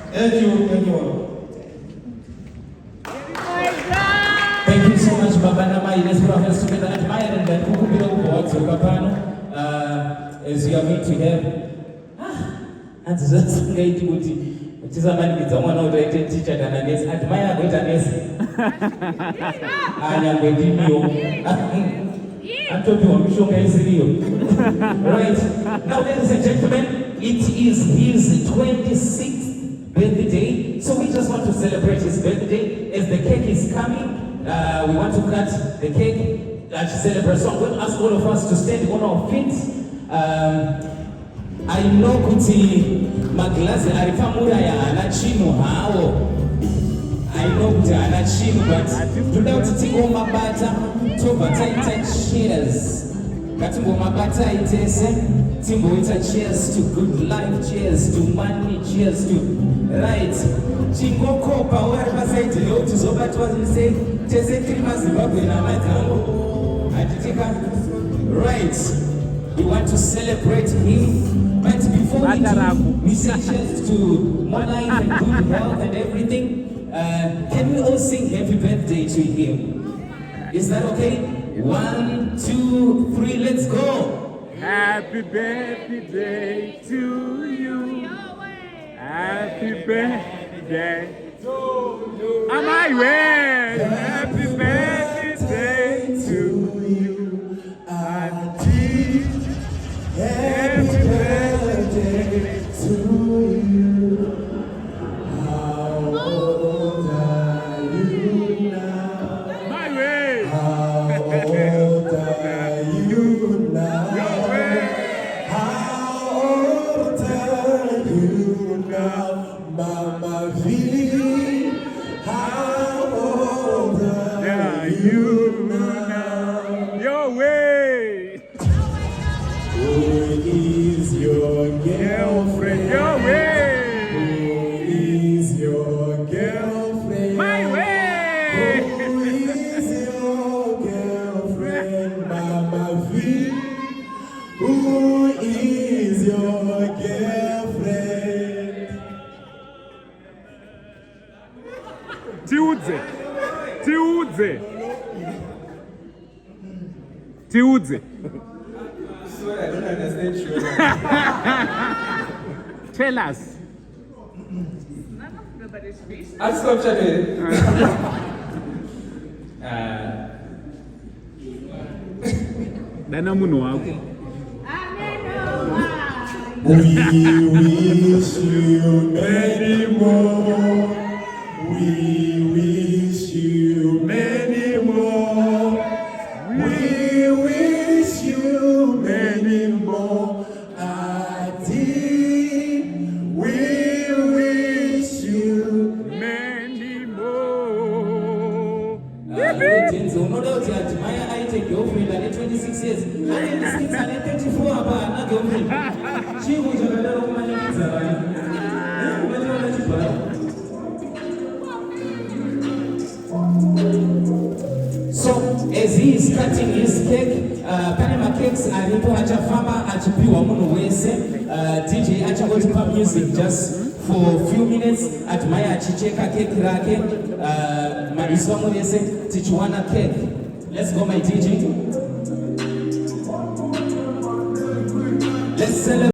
Thank you. Thank you so much, Baba Namai. Let's put our hands together and admire and then who will be able to as you are going to have. And just going to which is a man with someone who rated teacher and a nurse. Admire with a nurse. I am waiting you. I'm talking about Mission Gaisrio. Right. Now, ladies and gentlemen, it is his 26th birthday. So we just want to celebrate his birthday. As the cake is coming, we want to cut the cake to celebrate. So I'm going to ask all of us to stand on our feet. I know kuti maglazi aripamura ya anachinu hao. I know kuti anachinu, but today titingo mabata toba taita cheers. Katingo mabata itese timbo ita cheers to good life, cheers to money, cheers to right. Chingoko power pasaiti leo tizobatwa zise tese krima Zimbabwe na matango. Atitika right. We want to celebrate him, but before we do, we say cheers to more life and good health and everything. Can we all sing happy birthday to him? Is that okay? 1, 2, 3, let's go. Happy birthday to you. Happy birthday to you. Am I right? Happy birthday to you. Happy birthday to you. How old are you now? My way. How old are you now? Your way. How old are you now, Mama V? How old are you now? Your way. Who is your girlfriend? Your way. Who is your girlfriend? My way. Who is your girlfriend, Mama V? Who is your girlfriend? Tiudze. Sorry, I don't understand you. Tell us. I'll stop chatting. Dana muno wako. We wish you many more. We wish you many more. We wish you many more. Adi, we wish you Many more. Denzel, no doubt that Maya I take girlfriend at 26 years. I 26 and 34 about not girlfriend. She was a little money. So as he is cutting his cake, Panama cakes are into Hachafama, Achipiwa Munuwese, DJ Achagotipa music just for a few minutes at Maya Chicheka cake rake, Marisomo Yese, Tichuana cake. Let's go, my DJ. Let's celebrate.